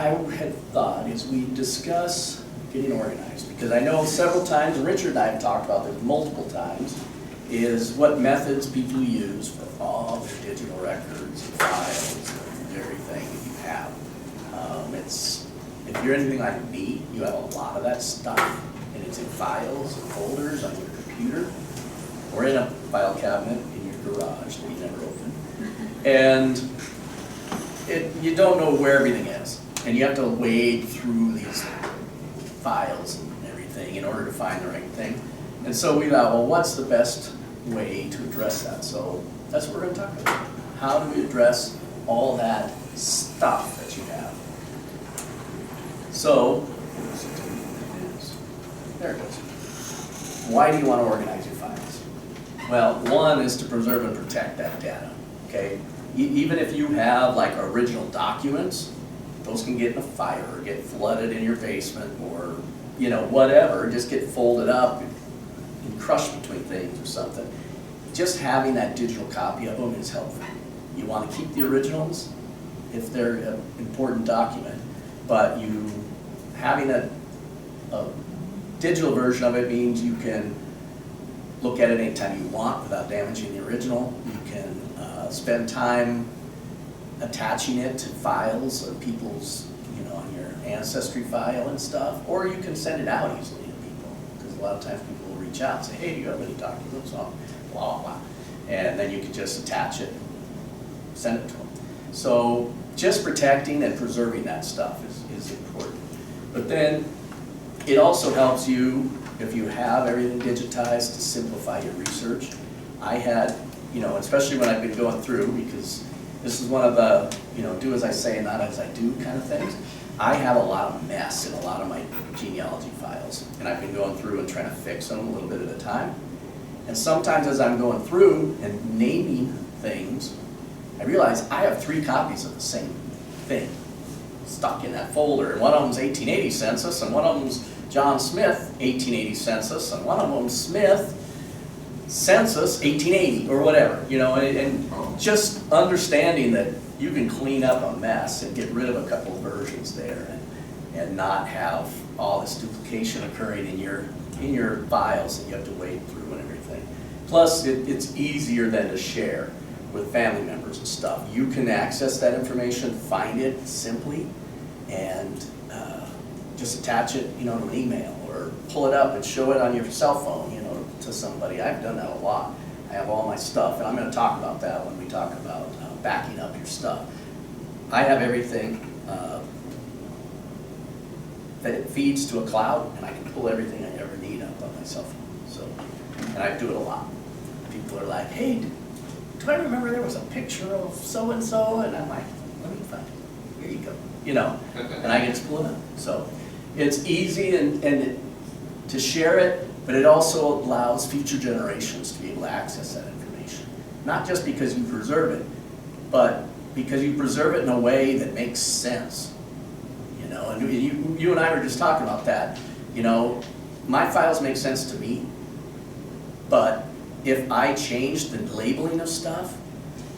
I had thought is we discuss getting organized, because I know several times, and Richard and I have talked about this multiple times, is what methods people use for all their digital records and files and everything that you have. If you're anything like me, you have a lot of that stuff, and it's in files and folders on your computer, or in a file cabinet in your garage that you never open. And you don't know where everything is, and you have to wade through these files and everything in order to find the right thing. And so we thought, well, what's the best way to address that? So that's what we're going to talk about. How do we address all that stuff that you have? So, there it goes. Why do you want to organize your files? Well, one is to preserve and protect that data, okay? Even if you have like original documents, those can get in a fire or get flooded in your basement, or whatever, just get folded up and crushed between things or something. Just having that digital copy of them is helpful. You want to keep the originals if they're an important document, but having a digital version of it means you can look at it anytime you want without damaging the original. You can spend time attaching it to files of people's, on your ancestry file and stuff, or you can send it out easily to people, because a lot of times people will reach out and say, hey, do you have any documents on blah, blah, blah, and then you can just attach it, send it to them. So just protecting and preserving that stuff is important. But then it also helps you, if you have everything digitized, to simplify your research. I had, especially when I've been going through, because this is one of the, do as I say, not as I do kind of things. I have a lot of mess in a lot of my genealogy files, and I've been going through and trying to fix them a little bit at a time. And sometimes as I'm going through and naming things, I realize I have 3 copies of the same thing stuck in that folder. And one of them's 1880 census, and one of them's John Smith 1880 census, and one of them's Smith census 1880 or whatever, and just understanding that you can clean up a mess and get rid of a couple of versions there, and not have all this duplication occurring in your files that you have to wade through and everything. Plus, it's easier then to share with family members and stuff. You can access that information, find it simply, and just attach it, to an email, or pull it up and show it on your cell phone, to somebody. I've done that a lot. I have all my stuff, and I'm going to talk about that when we talk about backing up your stuff. I have everything that it feeds to a cloud, and I can pull everything I ever need up on my cell phone. So, and I do it a lot. People are like, hey, do I remember there was a picture of so-and-so? And I'm like, let me find it. Here you go. And I can just pull it up. So it's easy and to share it, but it also allows future generations to be able to access that information. Not just because you preserve it, but because you preserve it in a way that makes sense. And you and I were just talking about that. My files make sense to me, but if I change the labeling of stuff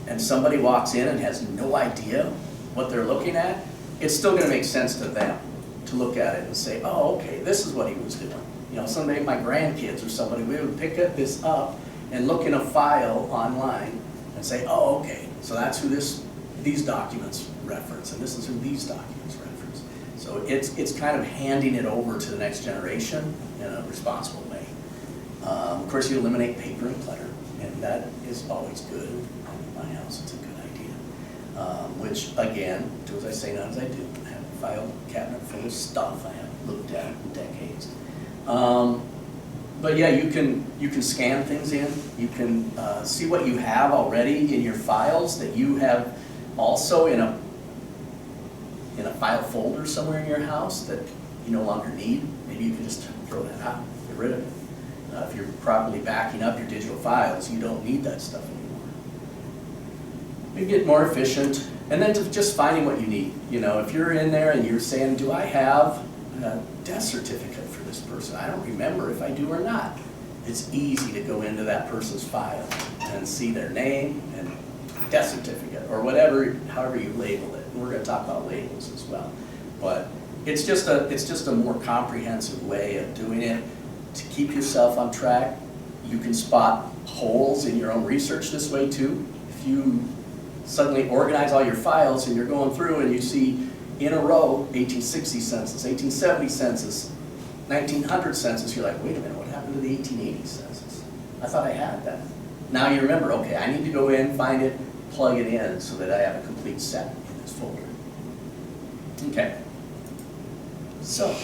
and somebody walks in and has no idea what they're looking at, it's still going to make sense to them to look at it and say, oh, okay, this is what he was doing. Someday my grandkids or somebody, we would pick this up and look in a file online and say, oh, okay, so that's who these documents reference, and this is who these documents reference. So it's kind of handing it over to the next generation in a responsible way. Of course, you eliminate paper and clutter, and that is always good. In my house, it's a good idea. Which, again, do as I say, not as I do. I have a file cabinet full of stuff I haven't looked at in decades. But yeah, you can scan things in. You can see what you have already in your files that you have also in a file folder somewhere in your house that you no longer need. Maybe you can just throw that out, get rid of it. If you're properly backing up your digital files, you don't need that stuff anymore. You get more efficient, and then to just finding what you need. If you're in there and you're saying, do I have a death certificate for this person? I don't remember if I do or not. It's easy to go into that person's file and see their name and death certificate, or whatever, however you label it. And we're going to talk about labels as well. But it's just a more comprehensive way of doing it to keep yourself on track. You can spot holes in your own research this way too. If you suddenly organize all your files and you're going through and you see in a row 1860 census, 1870 census, 1900 census, you're like, wait a minute, what happened to the 1880 census? I thought I had that. Now you remember, okay, I need to go in, find it, plug it in so that I have a complete set in this folder. Okay. So,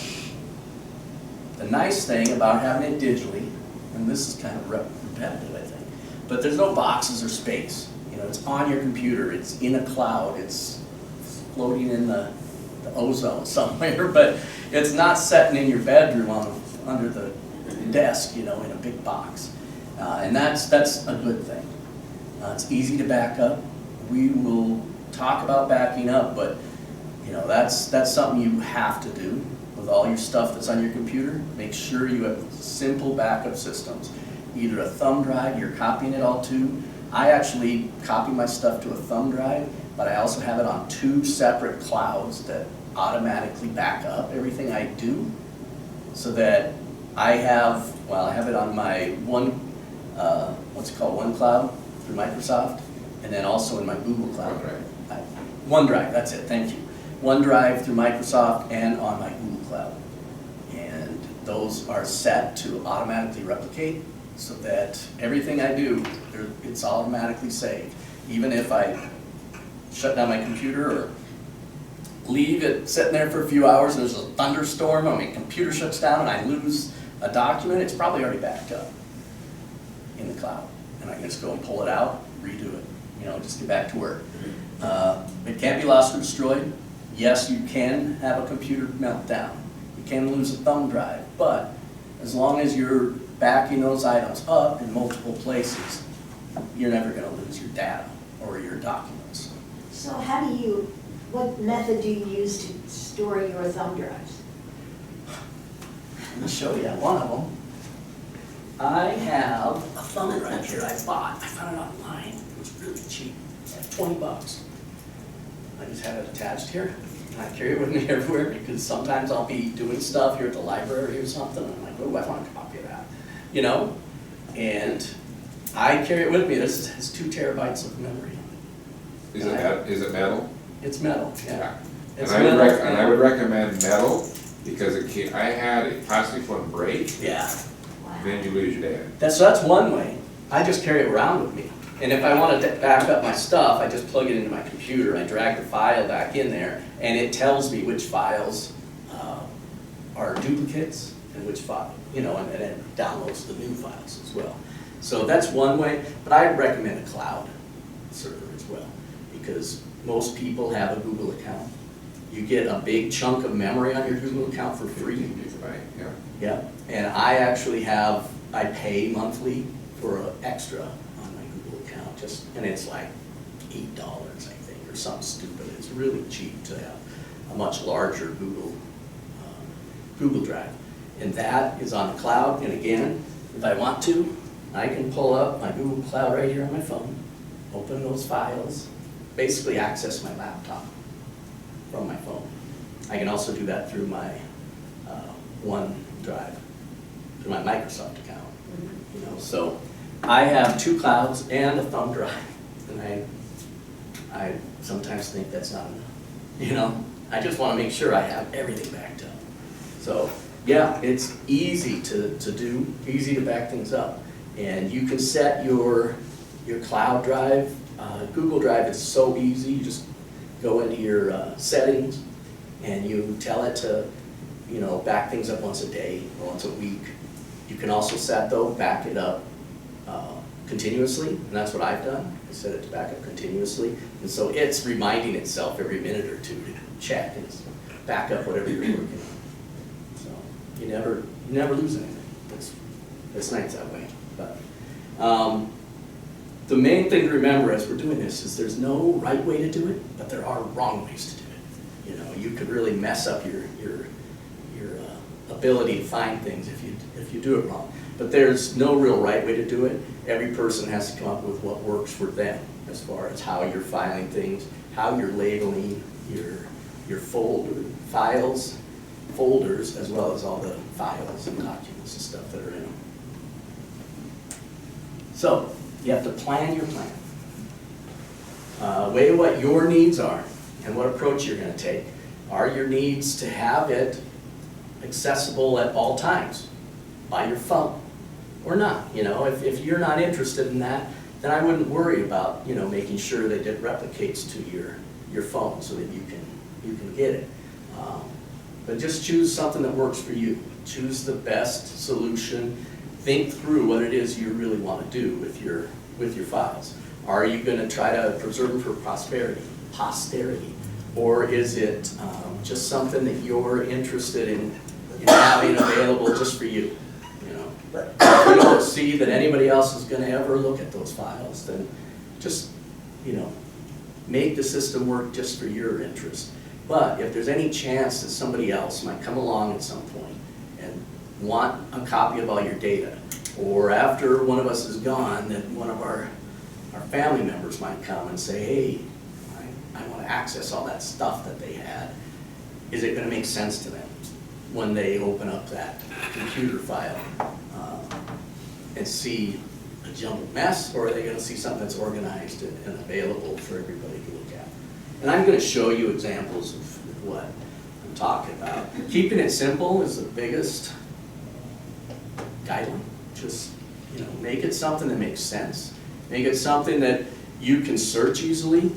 the nice thing about having it digitally, and this is kind of repetitive, I think, but there's no boxes or space. You know, it's on your computer, it's in a cloud, it's floating in the ozone somewhere, but it's not sitting in your bedroom under the desk, you know, in a big box. And that's a good thing. It's easy to back up. We will talk about backing up, but you know, that's something you have to do with all your stuff that's on your computer. Make sure you have simple backup systems. Either a thumb drive you're copying it all to. I actually copy my stuff to a thumb drive, but I also have it on 2 separate clouds that automatically back up everything I do, so that I have it on my OneCloud through Microsoft, and then also in my Google Cloud. OneDrive, that's it, thank you. OneDrive through Microsoft and on my Google Cloud. And those are set to automatically replicate so that everything I do, it's automatically saved. Even if I shut down my computer or leave it sitting there for a few hours and there's a thunderstorm or my computer shuts down and I lose a document, it's probably already backed up in the cloud. And I can just go and pull it out, redo it, you know, just get back to work. It can't be lost or destroyed. Yes, you can have a computer meltdown. You can lose a thumb drive, but as long as you're backing those items up in multiple places, you're never going to lose your data or your documents. So what method do you use to store your thumb drives? Let me show you one of them. I have a thumb drive here I found it online. It was really cheap, like $20. I just have it attached here. And I carry it with me everywhere because sometimes I'll be doing stuff here at the library or something. And I'm like, oh, I want a copy of that, you know? And I carry it with me. This has 2 terabytes of memory on it. Is it metal? It's metal, yeah. And I would recommend metal because I had a plastic one break. Yeah. Wow. Then you lose your data. That's one way. I just carry it around with me. And if I want to back up my stuff, I just plug it into my computer. I drag the file back in there, and it tells me which files are duplicates and which file, you know, and it downloads the new files as well. So that's one way, but I'd recommend a cloud server as well, because most people have a Google account. You get a big chunk of memory on your Google account for free. Yeah. Yeah, and I actually I pay monthly for an extra on my Google account, and it's like $8, I think, or something stupid. It's really cheap to have a much larger Google Drive. And that is on the cloud, and again, if I want to, I can pull up my Google Cloud right here on my phone, open those files, basically access my laptop from my phone. I can also do that through my OneDrive, through my Microsoft account. You know, so I have 2 clouds and a thumb drive, and I sometimes think that's not enough. You know, I just want to make sure I have everything backed up. So yeah, it's easy to do, easy to back things up, and you can set your cloud drive. Google Drive is so easy. You just go into your settings and you tell it to, you know, back things up once a day or once a week. You can also set though, back it up continuously, and that's what I've done. I set it to back up continuously, and so it's reminding itself every minute or two to check and back up whatever you're working on. So you never lose anything. It's nice that way. But the main thing to remember as we're doing this is there's no right way to do it, but there are wrong ways to do it. You know, you could really mess up your ability to find things if you do it wrong. But there's no real right way to do it. Every person has to come up with what works for them as far as how you're filing things, how you're labeling your your files, folders, as well as all the files and documents and stuff that are in them. So, you have to plan your plan. Weigh what your needs are and what approach you're going to take. Are your needs to have it accessible at all times by your phone or not? You know, if you're not interested in that, then I wouldn't worry about, you know, making sure that it replicates to your phone so that you can get it. But just choose something that works for you. Choose the best solution. Think through what it is you really want to do with your files. Are you going to try to preserve them for posterity? Or is it just something that you're interested in having available just for you? You know, but if you don't see that anybody else is going to ever look at those files, then just, you know, make the system work just for your interest. But if there's any chance that somebody else might come along at some point and want a copy of all your data, or after one of us is gone, that one of our family members might come and say, hey, I want to access all that stuff that they had. Is it going to make sense to them when they open up that computer file and see a jumbled mess, or are they going to see something that's organized and available for everybody to look at? And I'm going to show you examples of what I'm talking about. Keeping it simple is the biggest guideline. Just, you know, make it something that makes sense. Make it something that you can search easily.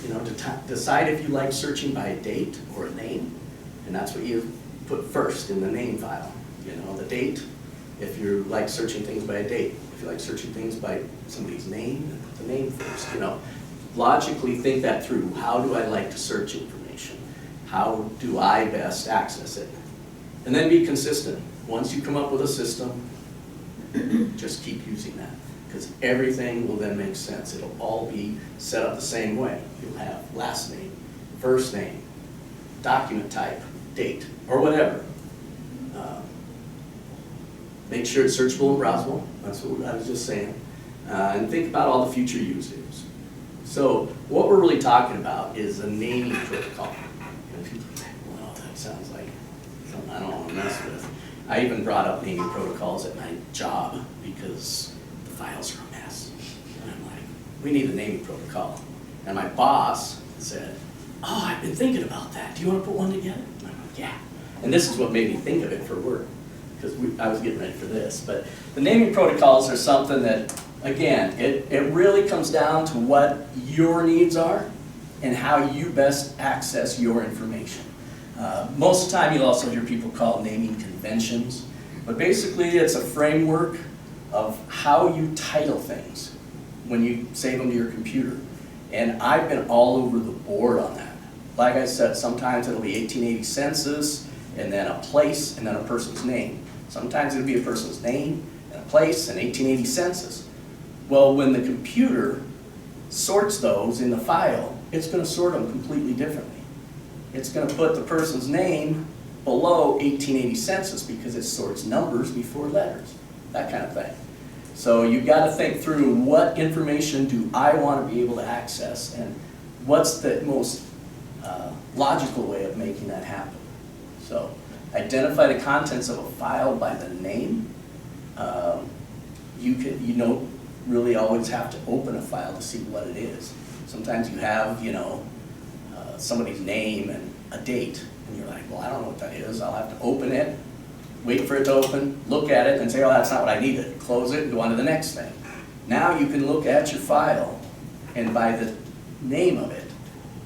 You know, decide if you like searching by a date or a name, and that's what you put first in the name file. You know, the date, if you like searching things by a date. If you like searching things by somebody's name, then put the name first. You know, logically think that through. How do I like to search information? How do I best access it? And then be consistent. Once you come up with a system, just keep using that, because everything will then make sense. It'll all be set up the same way. You'll have last name, first name, document type, date, or whatever. Make sure it's searchable and browsable. That's what I was just saying. And think about all the future uses. So what we're really talking about is a naming protocol. And people think, well, that sounds like something I don't want to mess with. I even brought up naming protocols at my job because the files are a mess. And I'm like, we need a naming protocol. And my boss said, oh, I've been thinking about that. Do you want to put one together? And I'm like, yeah. And this is what made me think of it for work, because I was getting ready for this. But the naming protocols are something that, again, it really comes down to what your needs are and how you best access your information. Most of the time you'll also hear people call naming conventions, but basically it's a framework of how you title things when you save them to your computer. And I've been all over the board on that. Like I said, sometimes it'll be 1880 census, and then a place, and then a person's name. Sometimes it'll be a person's name, and a place, and 1880 census. Well, when the computer sorts those in the file, it's going to sort them completely differently. It's going to put the person's name below 1880 census because it sorts numbers before letters, that kind of thing. So you've got to think through, what information do I want to be able to access, and what's the most logical way of making that happen. So identify the contents of a file by the name. You don't really always have to open a file to see what it is. Sometimes you have, you know, somebody's name and a date, and you're like, well, I don't know what that is. I'll have to open it, wait for it to open, look at it, and say, oh, that's not what I needed. Close it and go on to the next thing. Now you can look at your file, and by the name of it,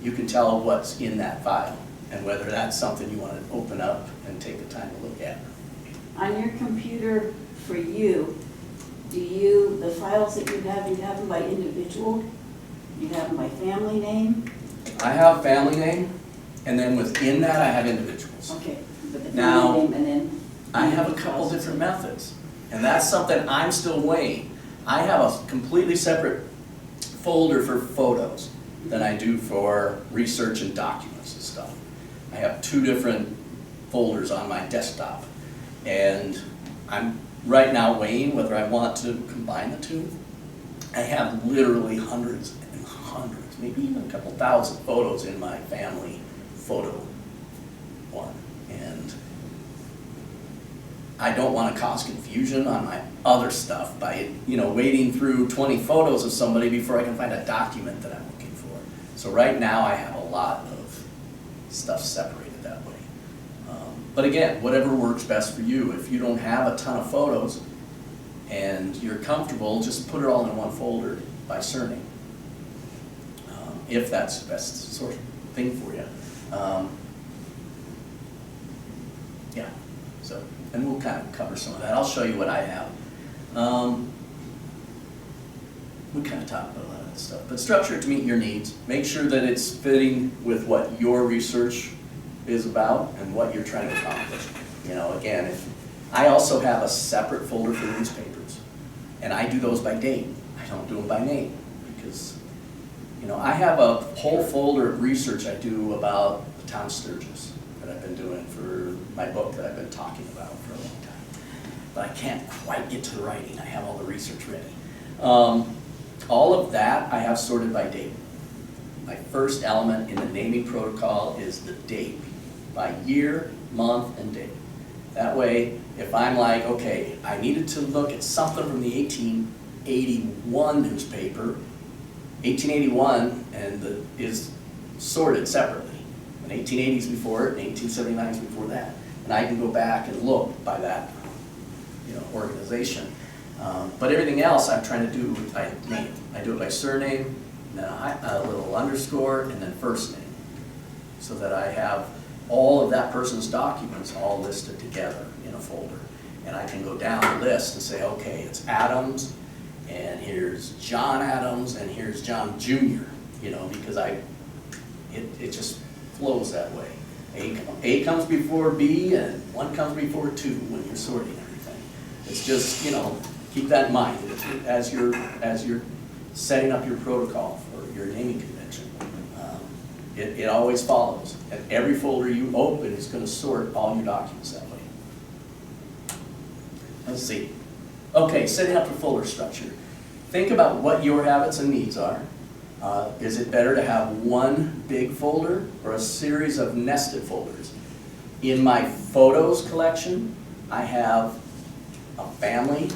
you can tell what's in that file and whether that's something you want to open up and take the time to look at. On your computer, for you, the files that you have them by individual? You have them by family name? I have family name, and then within that I have individuals. Okay, but the Now, family name and then? I have a couple different methods, and that's something I'm still weighing. I have a completely separate folder for photos than I do for research and documents and stuff. I have two different folders on my desktop, and I'm right now weighing whether I want to combine the two. I have literally hundreds and hundreds, maybe even a couple thousand photos in my family photo one. And I don't want to cause confusion on my other stuff by, wading through 20 photos of somebody before I can find a document that I'm looking for. So right now I have a lot of stuff separated that way. But again, whatever works best for you. If you don't have a ton of photos and you're comfortable, just put it all in one folder by surname. If that's the best sort of thing for you. Yeah, so, and we'll kind of cover some of that. I'll show you what I have. We kind of talked about a lot of that stuff, but structure it to meet your needs. Make sure that it's fitting with what your research is about and what you're trying to accomplish. Again, if I also have a separate folder for newspapers, and I do those by date. I don't do them by name, because I have a whole folder of research I do about the town of Sturgis that I've been doing for my book that I've been talking about for a long time. But I can't quite get to the writing. I have all the research ready. All of that I have sorted by date. My first element in the naming protocol is the date, by year, month, and date. That way, if I'm like, okay, I needed to look at something from the 1881 newspaper, 1881 is sorted separately. And 1880s before it, and 1879s before that. And I can go back and look by that organization. But everything else I'm trying to do by name. I do it by surname, and then a little underscore, and then first name. So that I have all of that person's documents all listed together in a folder. And I can go down the list and say, okay, it's Adams, and here's John Adams, and here's John Jr., because it just flows that way. A comes before B, and 1 comes before 2 when you're sorting everything. It's just, keep that in mind as you're setting up your protocol for your naming convention. It always follows. And every folder you open is going to sort all your documents that way. Let's see. Okay, setting up your folder structure. Think about what your habits and needs are. Is it better to have one big folder or a series of nested folders? In my photos collection, I have a family,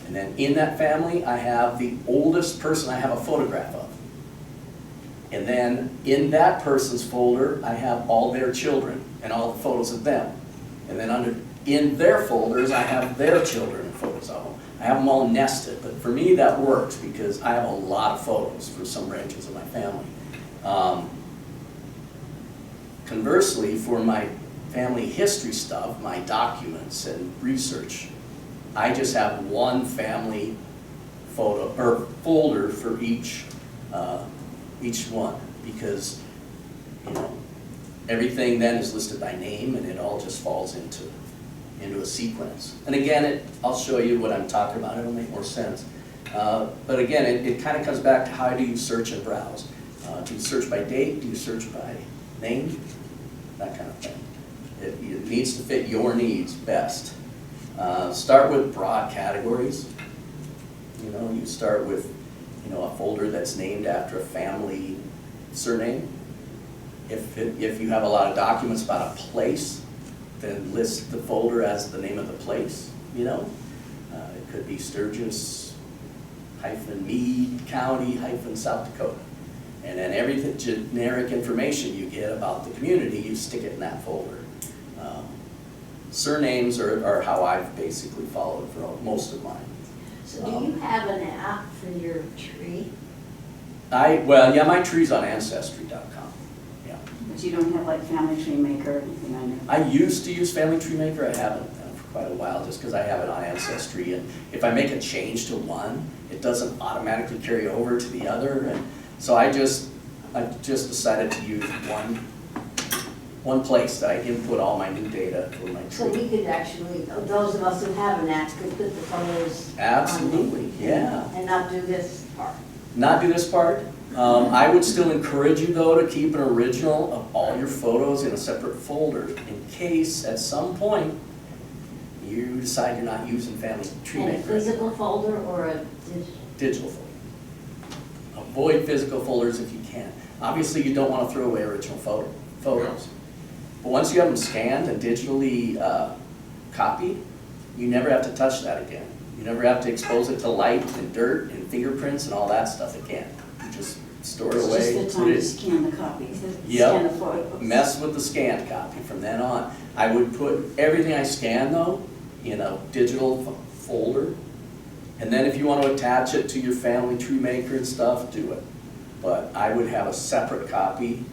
and then in that family, I have the oldest person I have a photograph of. And then in that person's folder, I have all their children and all the photos of them. And then in their folders, I have their children and photos of them. I have them all nested, but for me that works because I have a lot of photos for some branches of my family. Conversely, for my family history stuff, my documents and research, I just have one family photo or folder for each one, because everything then is listed by name and it all just falls into a sequence. And again, I'll show you what I'm talking about. It'll make more sense. But again, it kind of comes back to how do you search and browse. Do you search by date? Do you search by name? That kind of thing. It needs to fit your needs best. Start with broad categories. You start with a folder that's named after a family surname. If you have a lot of documents about a place, then list the folder as the name of the place. It could be Sturgis -Meade County -South Dakota. And then every generic information you get about the community, you stick it in that folder. Surnames are how I've basically followed for most of mine. So do you have an app for your tree? My tree's on Ancestry.com. Yeah. But you don't have like Family Tree Maker or anything on your? I used to use Family Tree Maker. I haven't for quite a while, just because I have it on Ancestry. And if I make a change to one, it doesn't automatically carry over to the other. And so I just decided to use one place that I input all my new data for my So tree. we could actually, those of us who have an app could put the photos on Absolutely, yeah. and not do this part. Not do this part. I would still encourage you, though, to keep an original of all your photos in a separate folder in case at some point you decide you're not using Family Tree And a Maker. physical folder or a Digital folder. Avoid physical folders if you can. Obviously, you don't want to throw away original photo. photos. But once you have them scanned and digitally copied, you never have to touch that again. You never have to expose it to light and dirt and fingerprints and all that stuff again. You just store it It's away. just the put time it- to scan the copies, Yep. scan the photos. Mess with the scanned copy from then on. I would put everything I scan though in a digital folder. And then if you want to attach it to your family tree maker and stuff, do it. But I would have a separate copy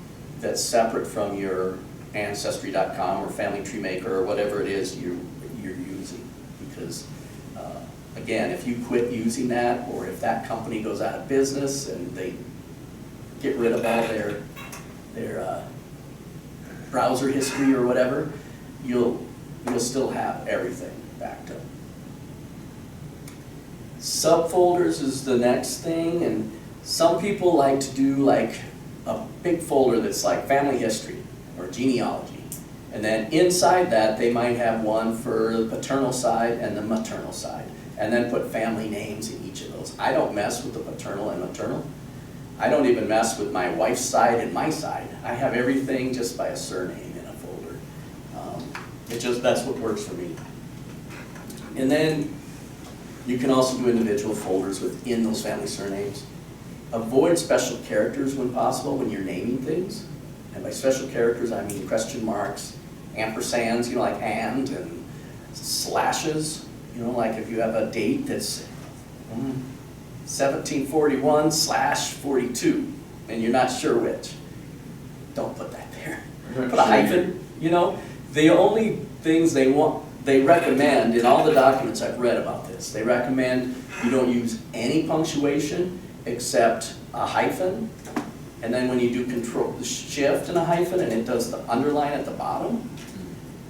that's separate from your Ancestry.com or Family Tree Maker or whatever it is you're using. Because again, if you quit using that, or if that company goes out of business and they get rid of all their browser history or whatever, you'll still have everything backed up. Subfolders is the next thing, and some people like to do like a big folder that's like family history or genealogy. And then inside that, they might have one for the paternal side and the maternal side, and then put family names in each of those. I don't mess with the paternal and maternal. I don't even mess with my wife's side and my side. I have everything just by a surname in a folder. That's what works for me. And then you can also do individual folders within those family surnames. Avoid special characters when possible when you're naming things. And by special characters, I mean question marks, ampersands, like and slashes. Like if you have a date that's 1741/42, and you're not sure which, don't put that there. Put a hyphen, The only things they recommend in all the documents I've read about this, they recommend you don't use any punctuation except a hyphen, and then when you do control shift and a hyphen and it does the underline at the bottom,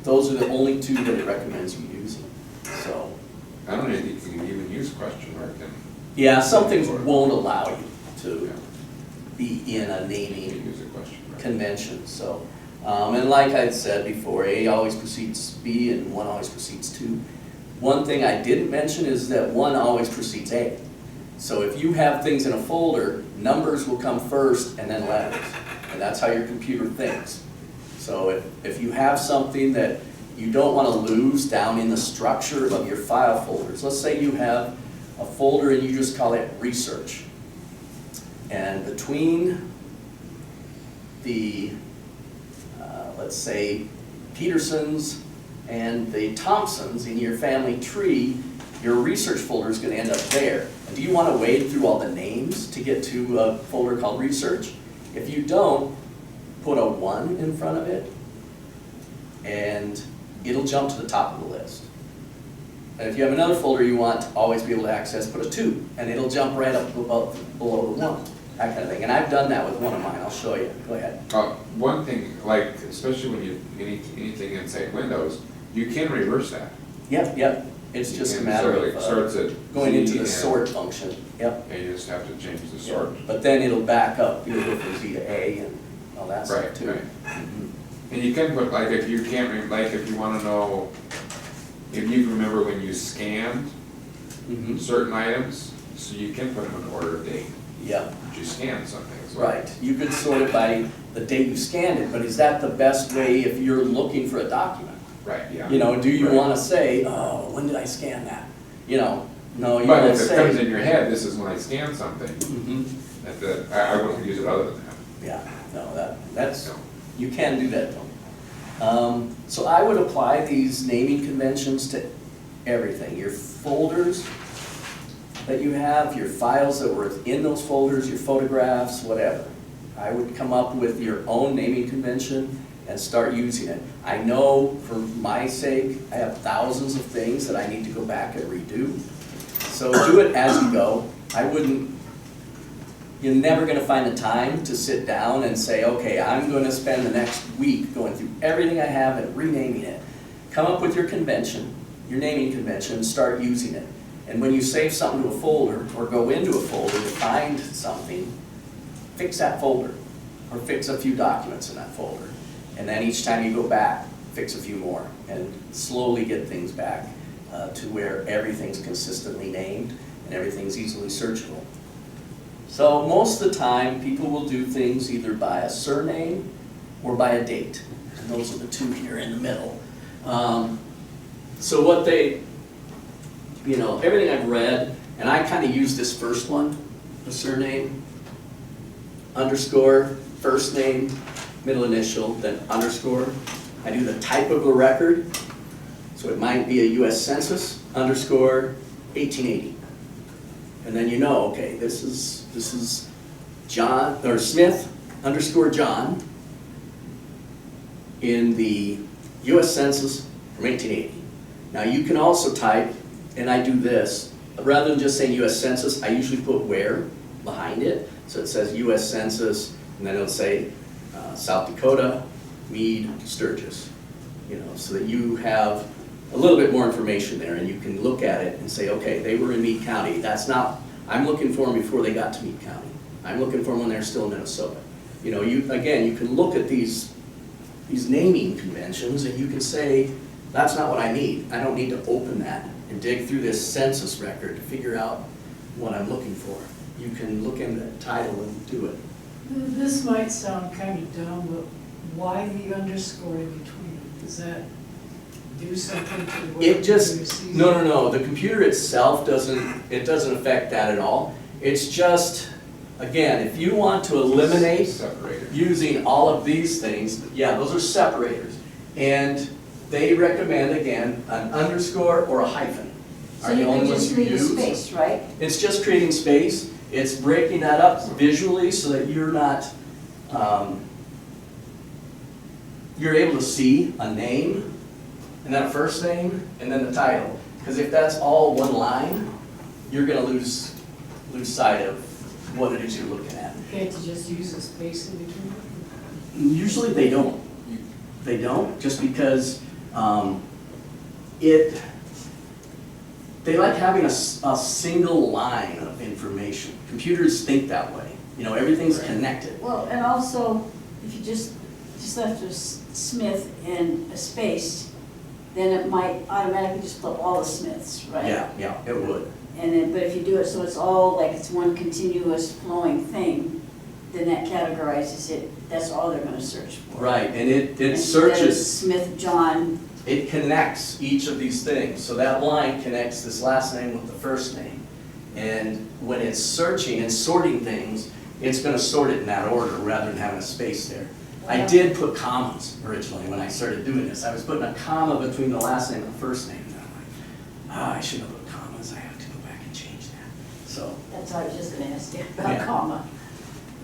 those are the only two that it recommends you using. So I don't think you can even use question mark and. yeah, some things won't allow you to be in a naming Use a question mark. convention. So, and like I said before, A always precedes B and 1 always precedes 2. One thing I didn't mention is that 1 always precedes A. So if you have things in a folder, numbers will come first and then letters. And that's how your computer thinks. So if you have something that you don't want to lose down in the structure of your file folders, let's say you have a folder and you just call it research. And between the, let's say, Petersons and the Thompsons in your family tree, your research folder is going to end up there. And do you want to wade through all the names to get to a folder called research? If you don't, put a 1 in front of it, and it'll jump to the top of the list. And if you have another folder you want to always be able to access, put a 2, and it'll jump right up below the 1, that kind of thing. And I've done that with one of mine. I'll show you. Go ahead. One thing, like, especially when you, anything inside Windows, you can reverse that. Yep. It's just a matter It starts of at going Z into the and- sort function. Yep. And you just have to change the sort. But then it'll back up, you'll go from Z to A and all that stuff Right, too. right. Mhm. And you can put, like, if you can't, like, if you wanna know, if you can remember when you scanned Mhm. certain items, so you can put them in order of date. Yep, But you scanned something as well. right. You could sort it by the date you scanned it, but is that the best way if you're looking for a document? Right, yeah. Do you Right. wanna say, oh, when did I scan that? No, you But wanna if it comes say. in your head, this is when I scanned something, Mhm. I wouldn't use it other than that. Yeah, no, that's, No. you can do that though. So I would apply these naming conventions to everything, your folders that you have, your files that were in those folders, your photographs, whatever. I would come up with your own naming convention and start using it. I know for my sake, I have thousands of things that I need to go back and redo. So do it as you go. You're never gonna find the time to sit down and say, okay, I'm gonna spend the next week going through everything I have and renaming it. Come up with your convention, your naming convention, and start using it. And when you save something to a folder, or go into a folder to find something, fix that folder, or fix a few documents in that folder. And then each time you go back, fix a few more, and slowly get things back to where everything's consistently named and everything's easily searchable. So most of the time, people will do things either by a surname or by a date. And those are the two here in the middle. So what they, everything I've read, and I kind of use this first one, the surname, underscore, first name, middle initial, then underscore. I do the type of the record, so it might be a US Census, underscore 1880. And then okay, this is John, or Smith, underscore John, in the US Census from 1880. Now you can also type, and I do this, rather than just saying US Census, I usually put where behind it. So it says US Census, and then it'll say South Dakota, Meade, Sturgis. So that you have a little bit more information there, and you can look at it and say, okay, they were in Meade County. That's not, I'm looking for them before they got to Meade County. I'm looking for them when they're still in Minnesota. Again, you can look at these naming conventions, and you can say, that's not what I need. I don't need to open that and dig through this census record to figure out what I'm looking for. You can look in the title and do it. This might sound kind of dumb, but why the underscore in between? Does that do something to what It just, you see? no, the computer itself doesn't affect that at all. It's just, again, if you want to eliminate Separator. using all of these things, yeah, those are separators. And they recommend, again, an underscore or a hyphen. So Are the you only can ones just you create a use. space, right? It's just creating space. It's breaking that up visually so that you're not, you're able to see a name, and then a first name, and then the title. Because if that's all one line, you're gonna lose sight of what it is you're looking at. Can't you just use a space in between? Usually they don't. They don't, just because they like having a single line of information. Computers think that way. Everything's connected. Well, and also, if you just left a Smith and a space, then it might automatically just put all the Smiths, right? Yeah, it would. And then, but if you do it so it's all like it's one continuous flowing thing, then that categorizes it, that's all they're gonna search for. Right, and it Instead of searches, Smith, John, it connects each of these things. So that line connects this last name with the first name. And when it's searching and sorting things, it's gonna sort it in that order rather than having a space there. I did put commas originally when I started doing this. I was putting a comma between the last name and the first name. And I'm like, I shouldn't have put commas. I have to go back and change that. So that's what I was just gonna ask you about Yeah. comma.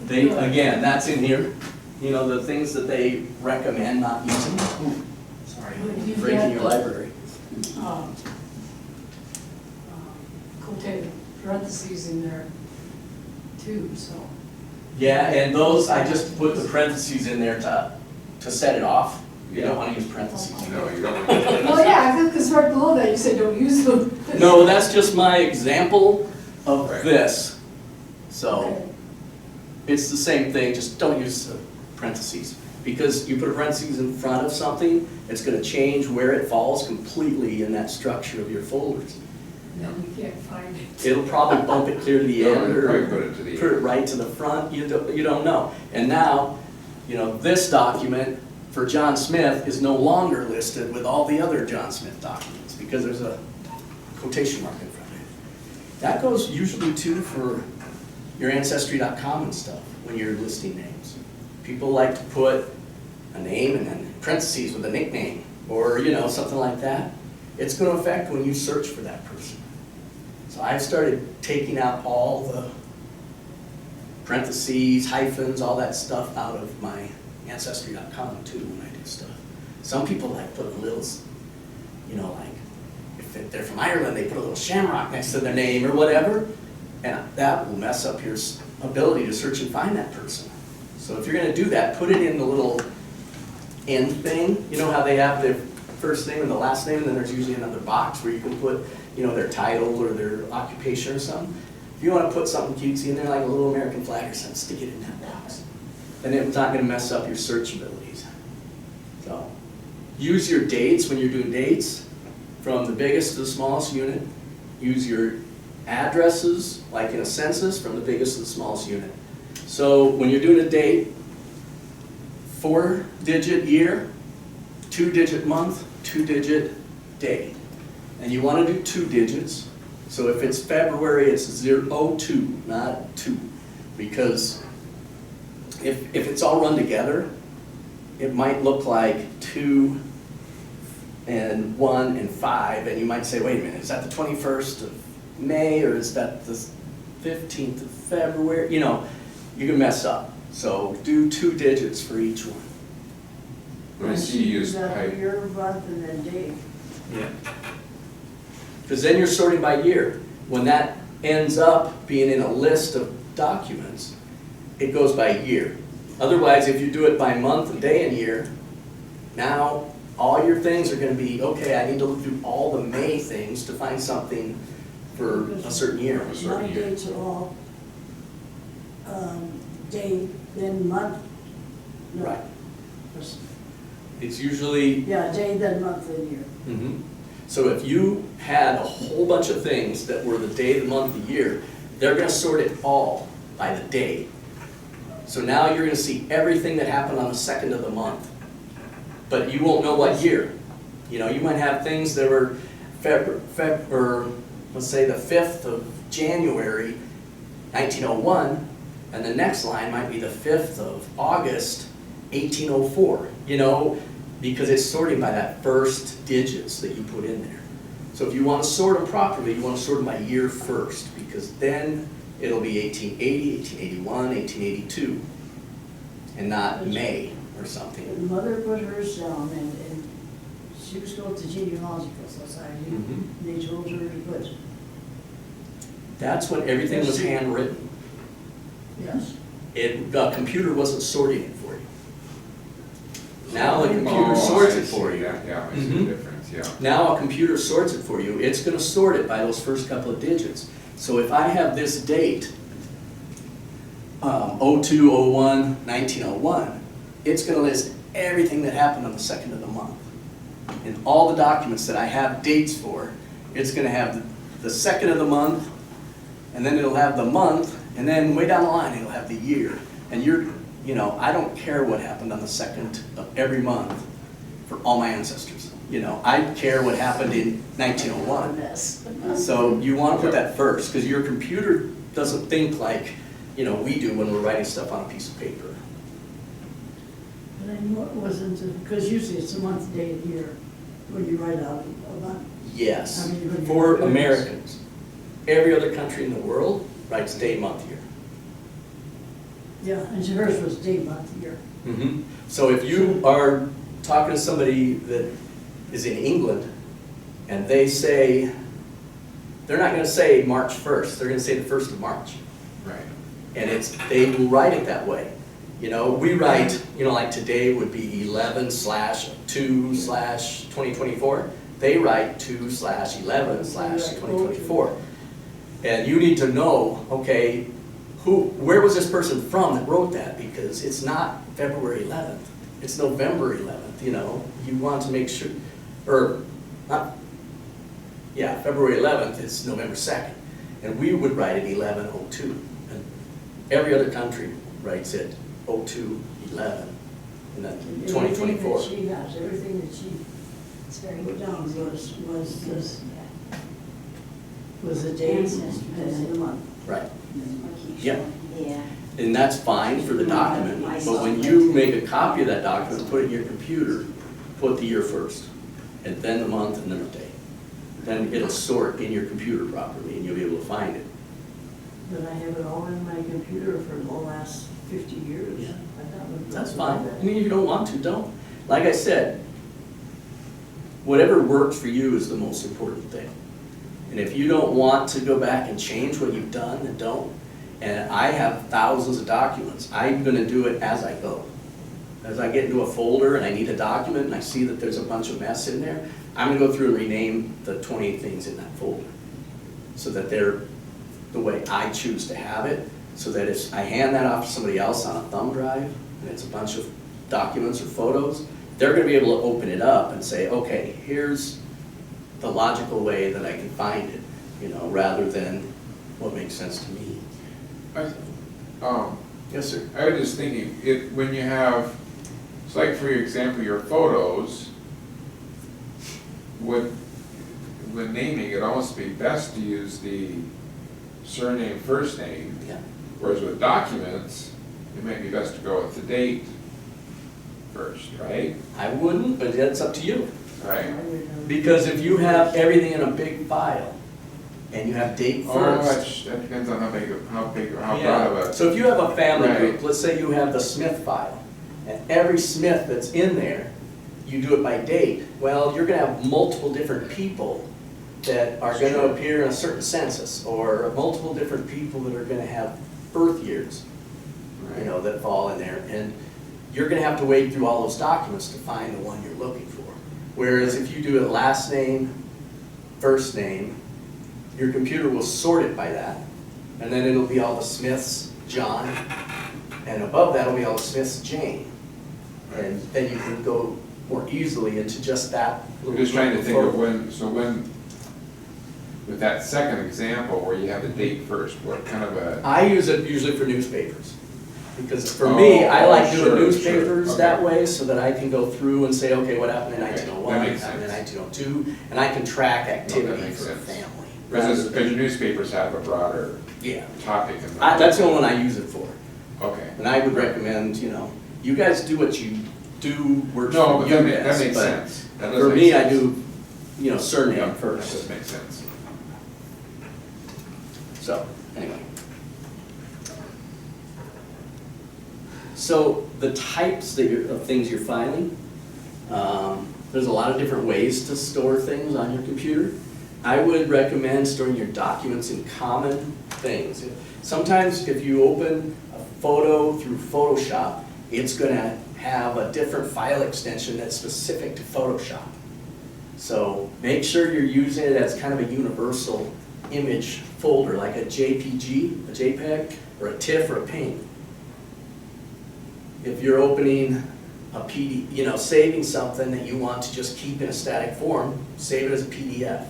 again, that's in here. The things that they recommend not using. Ooh, sorry, You've breaking got your the- library. Quoted parentheses in there too, so. Yeah, and those, I just put the parentheses in there to set it off. You don't want to use parentheses. No, you don't. Well, yeah, because right below that you said don't use them. No, that's just my example of Right. this. So Okay. it's the same thing, just don't use the parentheses. Because you put a parentheses in front of something, it's going to change where it falls completely in that structure of your folders. And then you can't find it. It'll probably bump it clear to the No, end it'll probably or put it to the put it end. right to the front, you don't know. And now, this document for John Smith is no longer listed with all the other John Smith documents because there's a quotation mark in front of it. That goes usually too for your Ancestry.com and stuff when you're listing names. People like to put a name and then parentheses with a nickname or, something like that. It's going to affect when you search for that person. So I've started taking out all the parentheses, hyphens, all that stuff out of my Ancestry.com too when I do stuff. Some people like putting little, like if they're from Ireland, they put a little shamrock next to their name or whatever, and that will mess up your ability to search and find that person. So if you're going to do that, put it in the little end thing. You know how they have their first name and the last name, and then there's usually another box where you can put, their title or their occupation or something. If you want to put something cutesy in there, like a little American flag or something, stick it in that box. And it's not going to mess up your search abilities. So use your dates when you're doing dates from the biggest to the smallest unit. Use your addresses, like in a census, from the biggest to the smallest unit. So when you're doing a date, 4-digit year, 2-digit month, 2-digit day. And you wanna do 2 digits, so if it's February, it's 02, not 2. Because if it's all run together, it might look like 2 and 1 and 5, and you might say, wait a minute, is that the 21st of May, or is that the 15th of February? You know, you can mess up. So do 2 digits for each one. When I see you use That pipe, year, month, and then day. Yeah. Because then you're sorting by year. When that ends up being in a list of documents, it goes by year. Otherwise, if you do it by month and day and year, now all your things are gonna be, okay, I need to look through all the May things to find something for a certain year. A certain My year. dates are all, day, then month. No. Right. It's usually, Yeah, day, then month, then year. mhm. So if you had a whole bunch of things that were the day, the month, the year, they're gonna sort it all by the day. So now you're gonna see everything that happened on the 2nd of the month, but you won't know what year. You know, you might have things that were or let's say the 5th of January, 1901, and the next line might be the 5th of August, 1804, you know, because it's sorting by that first digits that you put in there. So if you want to sort them properly, you want to sort them by year first, because then it'll be 1880, 1881, 1882, and not May or something. And mother put hers down, and she was going to Genealogical Society. Mhm. They told her to put, That's when everything was handwritten. yes. The computer wasn't sorting it for you. Now the Oh, computer sorts I it for see you. that, yeah, I see Mhm. the difference, yeah. Now a computer sorts it for you. It's gonna sort it by those first couple of digits. So if I have this date, 02/01, 1901, it's gonna list everything that happened on the 2nd of the month. And all the documents that I have dates for, it's gonna have the 2nd of the month, and then it'll have the month, and then way down the line, it'll have the year. And you know, I don't care what happened on the 2nd of every month for all my ancestors. You know, I care what happened in 1901. Mess. So you want to put that first, because your computer doesn't think like, you know, we do when we're writing stuff on a piece of paper. And I knew it wasn't, because usually it's a month, day, and year when you write out a month. Yes, I mean, when for you're- Americans. Every other country in the world writes day, month, year. Yeah, and hers was day, month, year. So if you are talking to somebody that is in England, and they say, they're not gonna say March 1st, they're gonna say the 1st of March. Right. And they will write it that way. You know, we write, you know, like today would be 11/2/2024. They write 2/11/2024. And you need to know, okay, where was this person from that wrote that? Because it's not February 11th, it's November 11th, you know? You want to make sure, or not, yeah, February 11th is November 2nd. And we would write it 11/02. And every other country writes it 02/11, and then 2024. Everything that she has, everything that she It's very put down confusing. was the day and the month. Right, Keep Yep. showing. Yeah. and that's fine for the document, but when you make a copy of that document, put it in your computer, put the year first, and then the month, and then the day. Then it'll sort in your computer properly, and you'll be able to find it. But I have it all in my computer for the last 50 years. Yeah. I thought it That's was- fine. I mean, if you don't want to, don't. Like I said, whatever works for you is the most important thing. And if you don't want to go back and change what you've done, then don't. And I have thousands of documents. I'm gonna do it as I go. As I get into a folder and I need a document and I see that there's a bunch of mess in there, I'm gonna go through and rename the 20 things in that folder, so that they're the way I choose to have it, so that if I hand that off to somebody else on a thumb drive, and it's a bunch of documents or photos, they're gonna be able to open it up and say, okay, here's the logical way that I can find it, you know, rather than what makes sense to me. I Yes, sir. was just thinking, when you have So like for example, your photos, when naming, it'd almost be best to use the surname, first name. Yeah. Whereas with documents, it might be best to go with the date first, right? I wouldn't, but that's up to you. Right. Because if you have everything in a big file, and you have date Oh, first. that depends on how big, or how broad Yeah. of a. So if you have a family Right. group, let's say you have the Smith file, and every Smith that's in there, you do it by date, well, you're gonna have multiple different people that are gonna Sure. appear in a certain census, or multiple different people that are gonna have birth years, you know, that fall in there, and you're gonna have to wade through all those documents to find the one you're looking for. Whereas if you do a last name, first name, your computer will sort it by that, and then it'll be all the Smiths, John, and above that will be all the Smiths, Jane. And then you can go more easily into just that I'm little. just trying to think photo. of when, with that second example where you have the date first, what kind of a, I use it usually for newspapers, because for me, I like sure, doing sure, newspapers that okay. way, so that I can go through and say, okay, what happened in Okay, 1901, that what makes happened in sense. 1902, and I can track activity makes for a sense. family. because your newspapers have a broader Yeah, topic in that's the only one I use it for. Okay. And I would recommend, you know, you guys do what you do, works No, for but you that best, makes but sense. That does for make me, I sense. do, you know, surname Yeah, that first. does make sense. So, anyway. So, the types of things you're filing, there's a lot of different ways to store things on your computer. I would recommend storing your documents in common things. Sometimes if you open a photo through Photoshop, it's gonna have a different file extension that's specific to Photoshop. So make sure you're using it as kind of a universal image folder, like a JPG, a JPEG, or a TIFF, or a PNG. If you're opening a PD, you know, saving something that you want to just keep in a static form, save it as a PDF.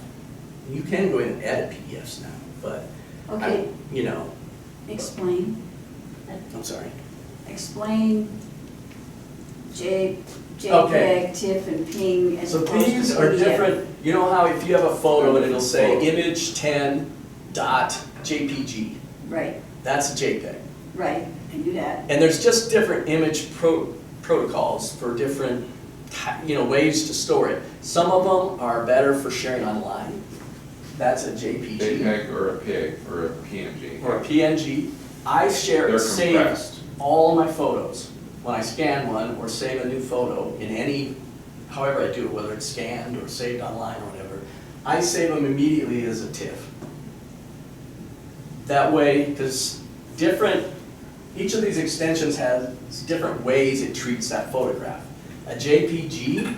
You can go in and edit PDFs now, but Okay, you know, explain, I'm sorry. explain Okay. JPEG, TIFF, and PNG as So opposed to these are PDF. different, you know how if you have a photo and it'll say Photo. image 10.jpg, Right, that's a JPEG. right, and do that. And there's just different image protocols for different, you know, ways to store it. Some of them are better for sharing online. That's a JPG JPEG or a PIG or a PNG. or a PNG. I They're save compressed. all my photos when I scan one or save a new photo in any, however I do it, whether it's scanned or saved online or whatever. I save them immediately as a TIFF. That way, because each of these extensions has different ways it treats that photograph. A JPG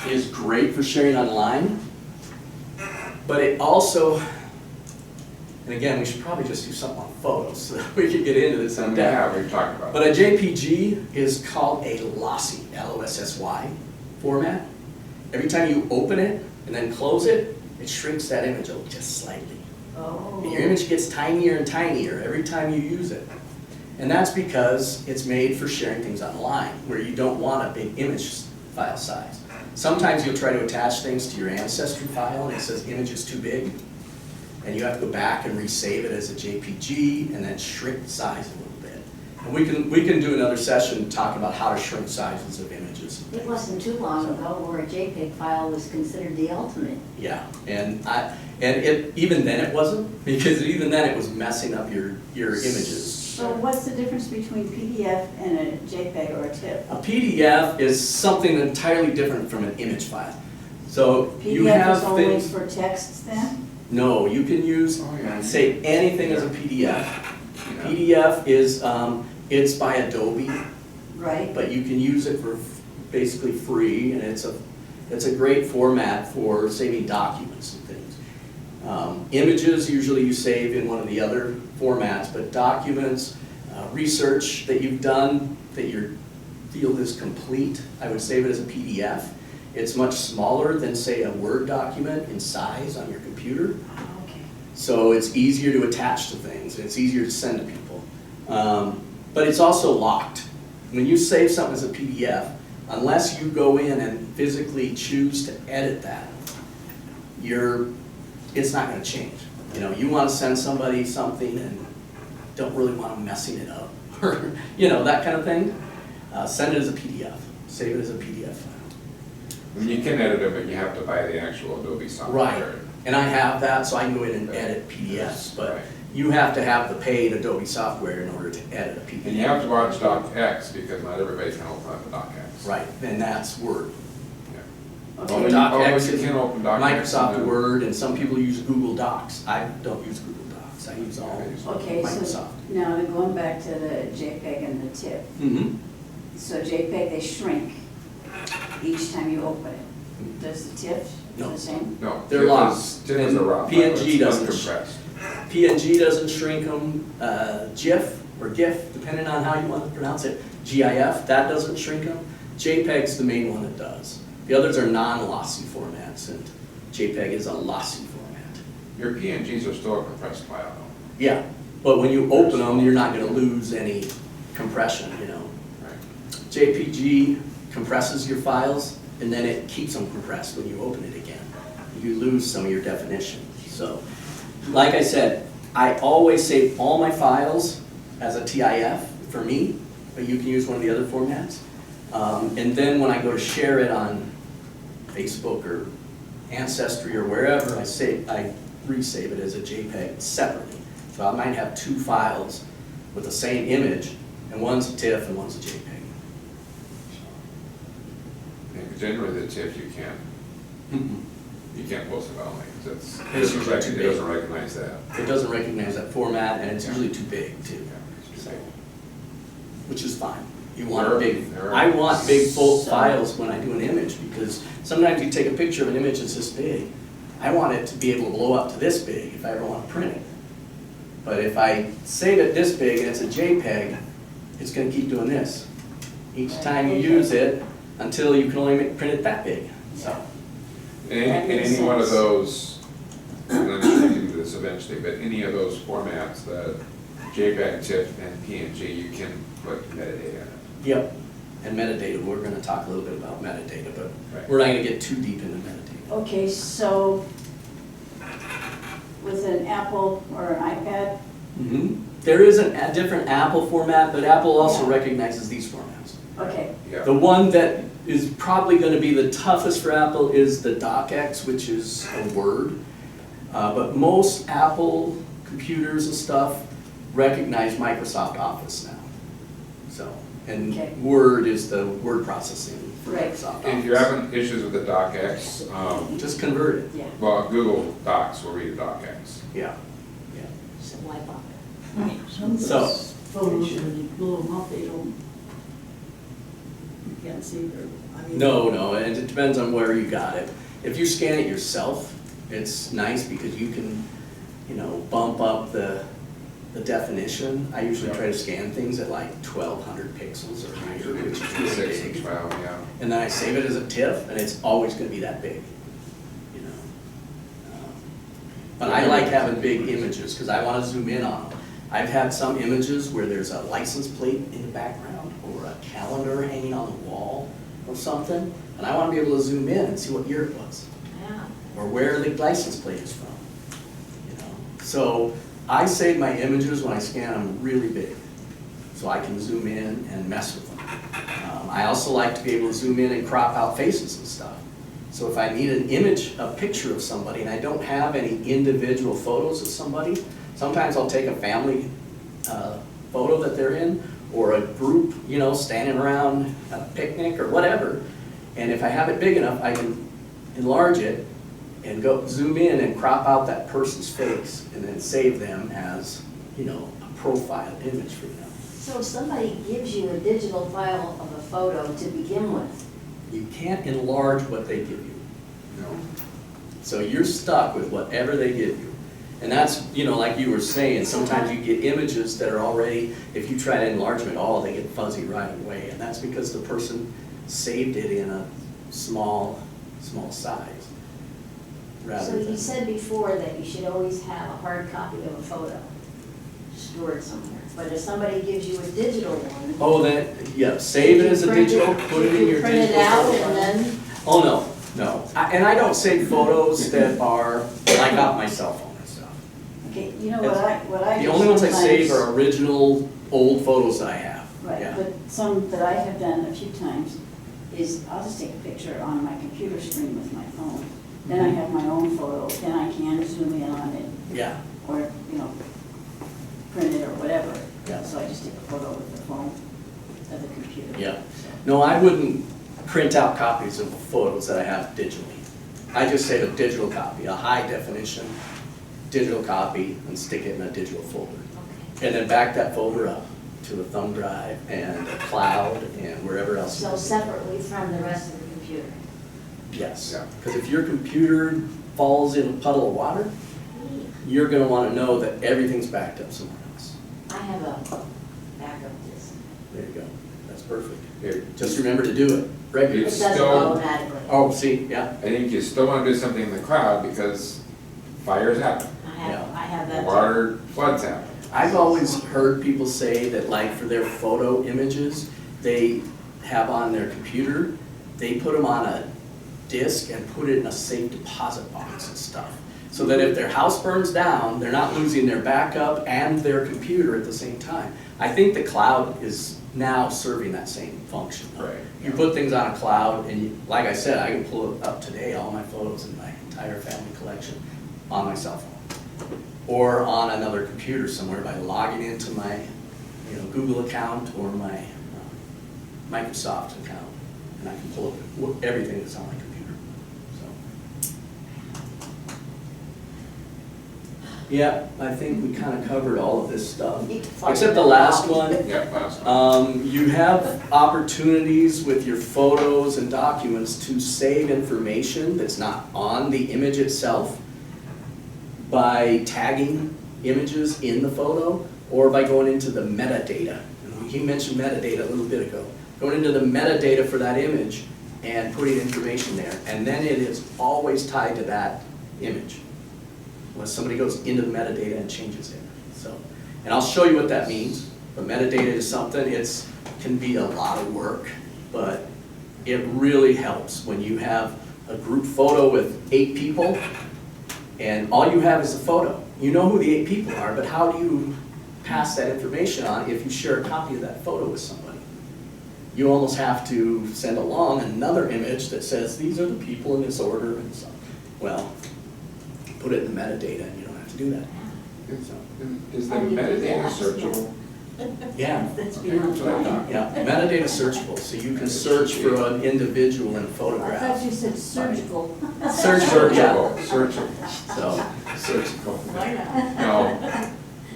is great for sharing online, but it also, and again, we should probably just do something on photos so that we can get into this in depth. Yeah, we've talked about But a JPG is called a lossy, L-O-S-S-Y format. Every time you open it and then close it, it shrinks that image just slightly. Oh. And your image gets tinier and tinier every time you use it. And that's because it's made for sharing things online, where you don't want a big image file size. Sometimes you'll try to attach things to your ancestry file and it says image is too big. And you have to go back and resave it as a JPG and then shrink the size a little bit. And we can do another session talking about how to shrink sizes of images. It wasn't too long ago where a JPEG file was considered the ultimate. Yeah, and even then it wasn't, because even then it was messing up your images. So what's the difference between PDF and a JPEG or a TIFF? A PDF is something entirely different from an image file. So you PDF have is only things, for texts then? no, you can use, Oh, yeah. say anything as a PDF. PDF is, it's by Adobe, Right, but you can use it for basically free, and it's a great format for saving documents and things. Images, usually you save in one of the other formats, but documents, research that you've done, that your field is complete, I would save it as a PDF. It's much smaller than, say, a Word document in size on your computer. okay. So it's easier to attach to things, and it's easier to send to people. But it's also locked. When you save something as a PDF, unless you go in and physically choose to edit that, it's not gonna change. You know, you wanna send somebody something and don't really want them messing it up, or, you know, that kind of thing, send it as a PDF, save it as a PDF file. And you can edit it, but you have to buy the actual Adobe software. Right, and I have that, so I can go in and edit PDFs, but Right. you have to have the paid Adobe software in order to edit a PDF. And you have to watch DocX, because not everybody can open up a DocX. Right, and that's Word. Yeah. Okay. Although DocX you is can open DocX. Microsoft and then- Word, and some people use Google Docs. I don't use Google Docs, I use all Okay, so Microsoft. now then going back to the JPEG and the TIFF. Mm-hmm. So JPEG, they shrink each time you open it. Does the TIFF do No. the same? No. They're TIFF locked. is- TIFF is a And raw file, PNG it's doesn't uncompressed. PNG doesn't shrink them, GIF or GIF, depending on how you want to pronounce it, GIF, that doesn't shrink them. JPEG's the main one that does. The others are non-lossy formats, and JPEG is a lossy format. Your PNGs are still a compressed file though. Yeah, but when you open them, you're not gonna lose any compression, you know. Right. JPG compresses your files, and then it keeps them compressed when you open it again. You lose some of your definition. So, like I said, I always save all my files as a TIF for me, but you can use one of the other formats. And then when I go to share it on Facebook or Ancestry or wherever, I resave it as a JPEG separately. So I might have two files with the same image, and one's a TIFF and one's a JPEG. And generally the TIFF you can't post it on, like, It's it usually too doesn't big. recognize that. It doesn't recognize that format, and it's usually too big too, so, which is fine. You want a big, I want big full files when I do an image, because sometimes you take a picture of an image that's this big. I want it to be able to blow up to this big if I ever want to print it. But if I save it this big and it's a JPEG, it's gonna keep doing this. Each time you use it, until you can only print it that big, so. And That any makes one of sense. those, and I'm sure you can do this eventually, but any of those formats, the JPEG, TIFF, and PNG, you can put metadata in it. Yep, and metadata, we're gonna talk a little bit about metadata, but Right. we're not gonna get too deep into metadata. Okay, so with an Apple or an iPad, There is a different Apple format, but Apple also Yeah. recognizes these formats. okay, Yeah. The one that is probably gonna be the toughest for Apple is the DocX, which is a Word. But most Apple computers and stuff recognize Microsoft Office now. So, and Okay. Word is the word processing for Right. Microsoft If you're Office. having issues with the DocX, Just convert it, yeah. well, Google Docs will read yeah, DocX. yeah. So why bother? Some of So- those photos, when you blow them up, they don't, you can't see their, I mean. No, and it depends on where you got it. If you scan it yourself, it's nice because you can, you know, bump up the definition. I usually try to scan things at like 1200 pixels or higher, which is really 6-inch big. file, yeah. And then I save it as a TIFF, and it's always gonna be that big, you know. But I like having big images, because I wanna zoom in on them. I've had some images where there's a license plate in the background, or a calendar hanging on the wall, or something, and I wanna be able to zoom in and see what year it was, Yeah. or where the license plate is from, you know. So I save my images when I scan them really big, so I can zoom in and mess with them. I also like to be able to zoom in and crop out faces and stuff. So if I need an image, a picture of somebody, and I don't have any individual photos of somebody, sometimes I'll take a family photo that they're in, or a group, you know, standing around a picnic or whatever. And if I have it big enough, I can enlarge it and go zoom in and crop out that person's face, and then save them as, you know, a profile image for them. So if somebody gives you a digital file of a photo to begin with, You can't enlarge what they give you. No. So you're stuck with whatever they give you. And that's, you know, like you were saying, sometimes you get images that are already, if you try to enlarge them at all, they get fuzzy right away. And that's because the person saved it in a small size. so Rather you than, said before that you should always have a hard copy of a photo. stored somewhere. But if somebody gives you a digital one. Oh, then, yeah, save it as a digital, put it in your Print it digital out photo and file. then, Oh, no. And I don't save photos that are, I got my cell phone and stuff. Okay, you know what I The do only ones I save sometimes- are original old photos that I have. Right, Yeah. but some that I have done a few times is I'll just take a picture on my computer screen with my phone. Then I have my own photo, then I can zoom in on it, Yeah, or, print it or whatever. Yeah. So I just take a photo with the phone of the computer. yeah. No, I wouldn't print out copies of photos that I have digitally. I just save a digital copy, a high definition digital copy, and stick it in a digital folder. And then back that folder up to a thumb drive and a cloud and wherever else. so separately from the rest of the computer. Yes, Yeah. because if your computer falls in a puddle of water, you're gonna wanna know that everything's backed up somewhere else. I have a backup disk. There you go, that's perfect. It- Just remember to do it It regularly. It's does it still- automatically. Oh, see, yeah, I think you still wanna do something in the cloud because fires happen, I have that too. water floods happen. I've always heard people say that like for their photo images, they have on their computer, they put them on a disk and put it in a safe deposit box and stuff. So that if their house burns down, they're not losing their backup and their computer at the same time. I think the cloud is now serving that same function. Right. You put things on a cloud and like I said, I can pull it up today, all my photos in my entire family collection on my cell phone. Or on another computer somewhere by logging into my, Google account or my Microsoft account. And I can pull up everything that's on my computer, so. Yeah, I think we kind of covered all of this stuff, Need to find except the that last out. one. Yep, last one. You have opportunities with your photos and documents to save information that's not on the image itself by tagging images in the photo or by going into the metadata. He mentioned metadata a little bit ago. Going into the metadata for that image and putting information there. And then it is always tied to that image. Unless somebody goes into the metadata and changes it. So, and I'll show you what that means. But metadata is something, can be a lot of work, but it really helps when you have a group photo with 8 people and all you have is a photo. You know who the 8 people are, but how do you pass that information on if you share a copy of that photo with somebody? You almost have to send along another image that says, these are the people in this order and so. Well, put it in the metadata and you don't have to do that. Is the I mean, metadata yeah. searchable? Yeah. That's Okay, beyond that's what I thought. Yeah, metadata searchable, so you can search for an individual in a I thought photograph. you said surgical. Search for, yeah, Searchable. so. Searchable. Why not? No,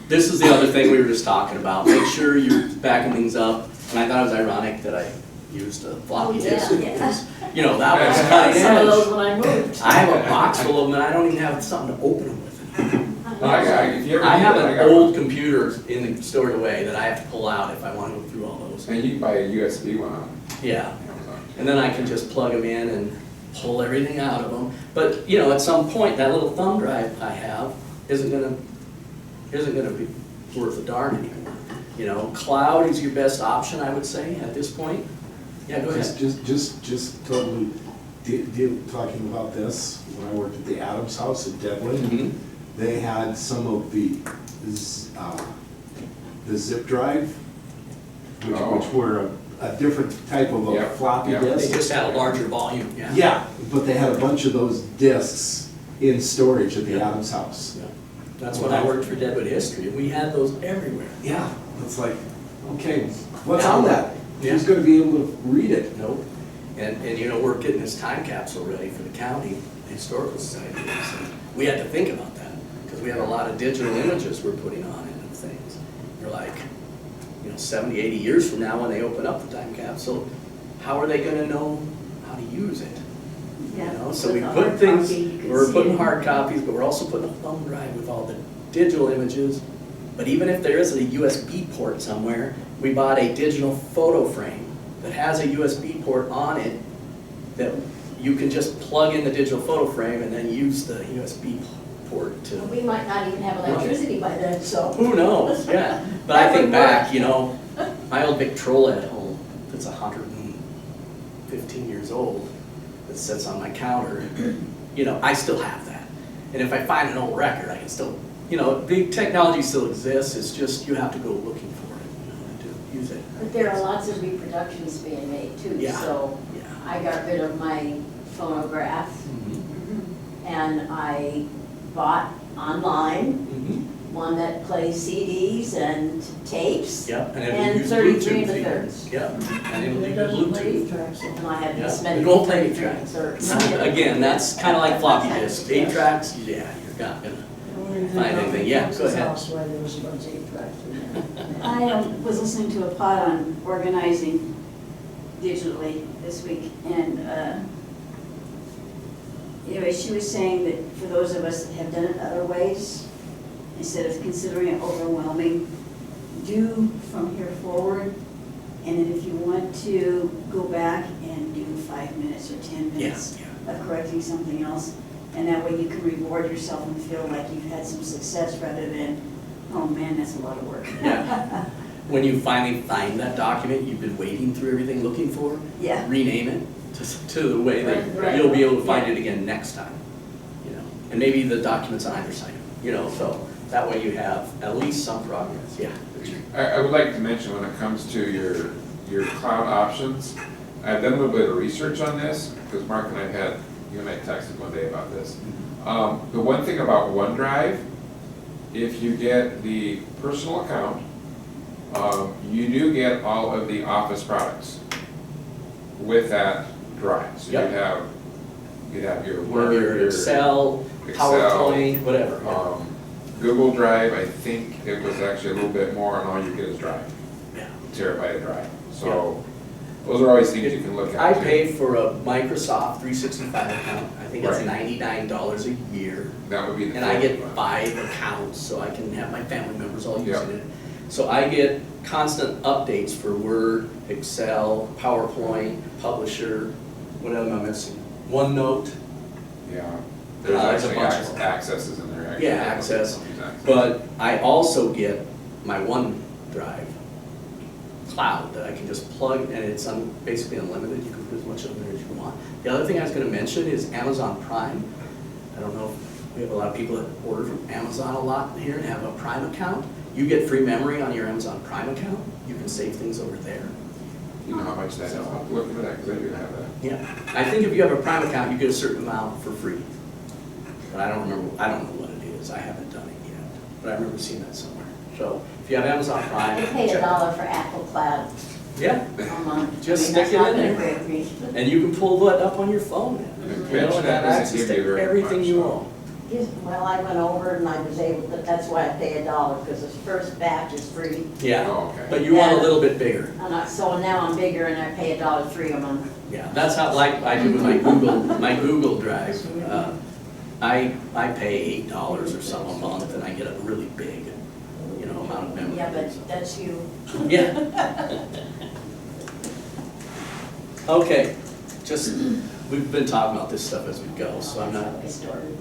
This is the other thing we were just talking about, make sure you're backing things up, and I thought it was ironic that I used a floppy Oh, yeah, disk, yeah. because, that was cutting Some of those edge. when I moved. I have a box full of them, and I don't even have something to open them with. if you ever I need have it, an got old one. computer stored away that I have to pull out if I want to go through all those. And you can buy a USB one on Yeah, Amazon. and then I can just plug them in and pull everything out of them. But, at some point, that little thumb drive I have isn't gonna be worth a darn anymore. Cloud is your best option, I would say, at this point. Yeah, go ahead. Just totally talking about this, when I worked at the Adams House in Devlin, Mhm. they had some of the zip drive, which were a different type of a Yep, floppy yep. They disk. just had a larger volume, yeah. Yeah, but they had a bunch of those discs in storage at the Yeah. Adams House. Yeah. That's when I worked for Deadwood History, and we had those everywhere. Yeah, it's like, okay, what's on that? Yeah. Who's gonna be able to read it? Nope. And we're getting this time capsule ready for the county historical society. So we had to think about that, because we have a lot of digital images we're putting on it and things. They're like, 70, 80 years from now, when they open up the time capsule, how are they gonna know how to use it? So we With a put hard things, copy, you can we're see putting it. hard copies, but we're also putting a thumb drive with all the digital images. But even if there isn't a USB port somewhere, we bought a digital photo frame that has a USB port on it that you can just plug in the digital photo frame and then use the USB report to. We might not even have electricity by then, so. Who knows, yeah. But I think back, you know, my old Victrola at home, that's 115 years old, that sits on my counter, you know, I still have that. And if I find an old record, I can still, you know, the technology still exists, it's just you have to go looking for it, you know, to use it. But there are lots of reproductions being made too, Yeah. so Yeah. I got rid of my phonograph and I bought online Mhm. one that plays CDs and tapes. Yep, and And it'll use 33 Bluetooth. and a even. third. Yep, and it'll It use doesn't play Bluetooth. tracks. And I have this Yeah, many. it won't play any 33 and a tracks. third. Again, that's kind of like floppy disks, 8 tracks, yeah, you're not gonna. Find anything. Yeah, go ahead. House where there was a bunch of 8 tracks in there. I was listening to a pod on organizing digitally this week, and anyway, she was saying that for those of us that have done it other ways, instead of considering it overwhelming, do from here forward, and then if you want to go back and do 5 minutes or 10 minutes Yeah, of correcting something else, and that way you can reward yourself and feel like you've had some success rather than, oh man, that's a lot of work. Yeah. When you finally find that document you've been wading through everything looking for, Yeah. rename it to the way that Right. you'll be able to find it again next time, you know. And maybe the document's on either side, you know, so that way you have at least some progress, yeah. I would like to mention when it comes to your cloud options, I've done a little bit of research on this, because Mark and you and I texted one day about this. The one thing about OneDrive, if you get the personal account, you do get all of the Office products with that drive. So Yep. you'd have your Word, Word, your your Excel, Excel, PowerPoint, whatever. Yeah. Google Drive, I think it was actually a little bit more, and all you get is Drive, Yeah. terabyte of Drive. So those are always things you can look at. I too. pay for a Microsoft 365 account, I think it's Right. $99 a year. That would be the. And I get first one. 5 accounts, so I can have my family members all Yeah. using it. So I get constant updates for Word, Excel, PowerPoint, Publisher, what else am I missing? OneNote, Yeah, there's there's a actually bunch of them. accesses in there. actually. Yeah, access. Some of these accesses. But I also get my OneDrive cloud that I can just plug, and it's basically unlimited, you can put as much of there as you want. The other thing I was gonna mention is Amazon Prime. I don't know if we have a lot of people that order from Amazon a lot here and have a Prime account. You get free memory on your Amazon Prime account, you can save things over there. You know how much that is, I'll have to look into that, because I do have that. Yeah, I think if you have a Prime account, you get a certain amount for free. But I don't know what it is, I haven't done it yet, but I remember seeing that somewhere. So if you have Amazon Prime. I paid check it. $1 for Apple Cloud Yeah, a month. Just I mean, stick it in there. That's not gonna break me. and you can pull that up on your phone. And You know, pension and have doesn't access give to you very everything much, you so. own. Yes, well, I went over and I was able to, that's why I pay $1, because the first batch is free. Yeah, Oh, okay. but you want a little bit bigger. So now I'm bigger and I pay $1.03 a month. Yeah, that's how, like I do with my Google Drive. I pay $8 or something a month and I get a really big, you know, amount of memory. Yeah, but that's you. Yeah. Okay, just, we've been talking about this stuff as we go, so I'm not, I started.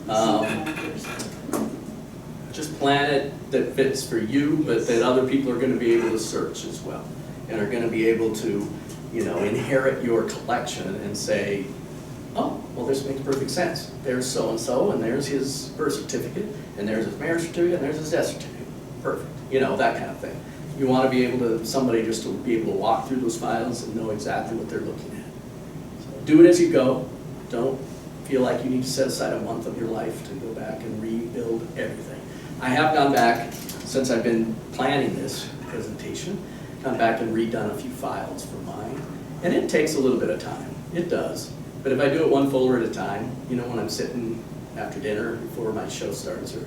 just plan it that fits for you, but that other people are gonna be able to search as well. And are gonna be able to, you know, inherit your collection and say, oh, well, this makes perfect sense. There's so-and-so, and there's his birth certificate, and there's his marriage certificate, and there's his death certificate. Perfect, you know, that kind of thing. You wanna be able to, somebody just to be able to walk through those files and know exactly what they're looking at. So do it as you go. Don't feel like you need to set aside a month of your life to go back and rebuild everything. I have gone back, since I've been planning this presentation, gone back and redone a few files for mine. And it takes a little bit of time, it does. But if I do it one folder at a time, you know, when I'm sitting after dinner before my show starts, or,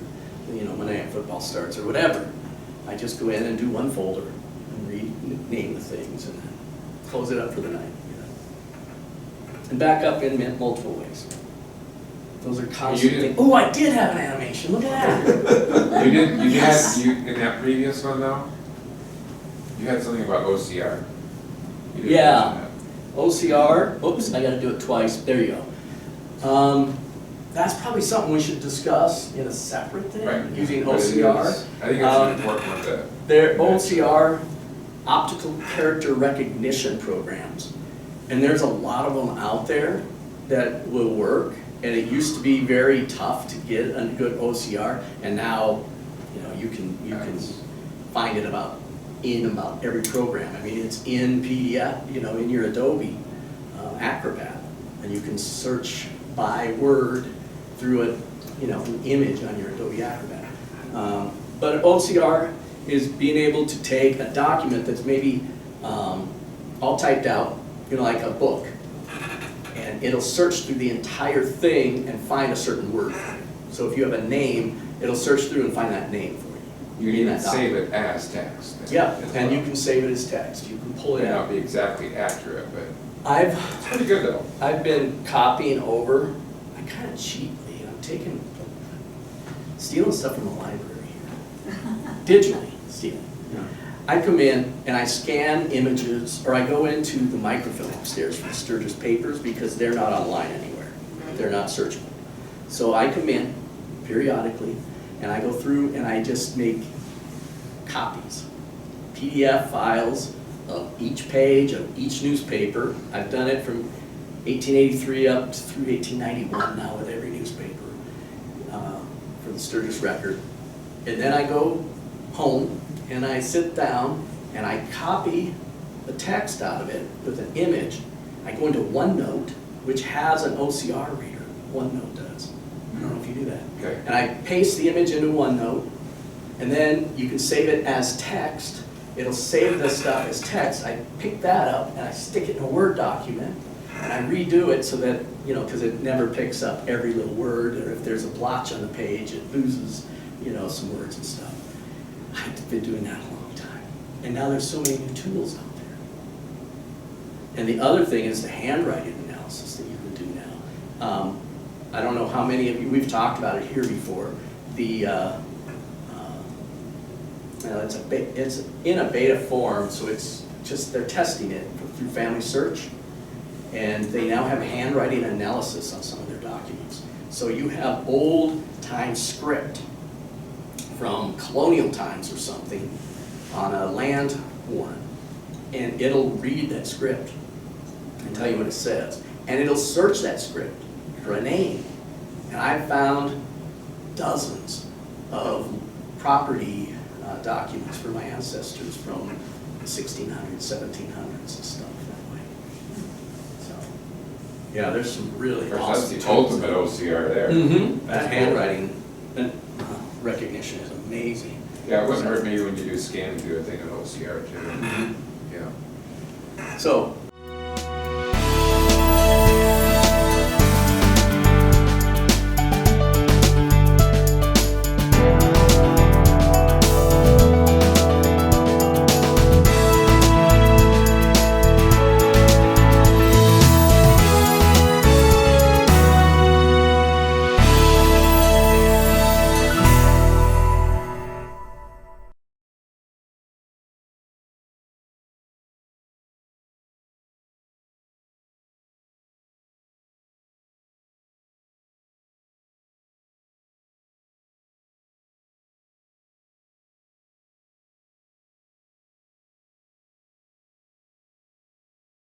you know, Monday Night Football starts, or whatever, I just go in and do one folder and rename the things and then close it up for the night, you know. And back up in multiple ways. Those are constant didn't- things. Oh, I did have an animation, look at that. Yes. In that previous one though, you had something about OCR. You didn't Yeah. mention OCR, oops, I gotta do it twice, there you go. that's probably something we should discuss in a separate thing, Right. using But it OCR. is- I think it's an important one to. They're OCR, optical character recognition programs. And there's a lot of them out there that will work. And it used to be very tough to get a good OCR, and now, you know, you can find it about every program. I mean, it's in PDF, you know, in your Adobe Acrobat, and you can search by word through a, you know, an image on your Adobe Acrobat. But OCR is being able to take a document that's maybe all typed out, you know, like a book, and it'll search through the entire thing and find a certain word. So if you have a name, it'll search through and find that name for you. You in can that save document. it as text. Yeah, as and you well. can save it as text. You can pull It it may not out. be exactly accurate, but I've it's pretty good though. been copying over, I kind of cheat, Lee. I'm stealing stuff from the library here. Digitally stealing. I come in and I scan images, or I go into the microfilm upstairs for the Sturgis papers because they're not online anywhere. They're not searchable. So I come in periodically and I go through and I just make copies, PDF files of each page of each newspaper. I've done it from 1883 up through 1891 now with every newspaper for the Sturgis Record. And then I go home and I sit down and I copy the text out of it with an image. I go into OneNote, which has an OCR reader. OneNote does. I don't know if you do that. Okay. And I paste the image into OneNote, and then you can save it as text. It'll save the stuff as text. I pick that up and I stick it in a Word document, and I redo it so that, you know, because it never picks up every little word, or if there's a blotch on the page, it loses, you know, some words and stuff. I've been doing that a long time. And now there's so many new tools out there. And the other thing is the handwriting analysis that you can do now. I don't know how many of you, we've talked about it here before. It's in a beta form, so it's just, they're testing it through Family Search. And they now have handwriting analysis on some of their documents. So you have old time script from colonial times or something on a land warrant, and it'll read that script and tell you what it says. And it'll search that script for a name. And I've found dozens of property documents for my ancestors from the 1600s, 1700s and stuff that way. So, yeah, there's some really Of course, awesome that's the tools. ultimate OCR there. Mm-hmm. That That's handwriting recognition is amazing. Yeah, it wouldn't hurt me when you do scan and do a thing of OCR too. Mhm. Yeah. So,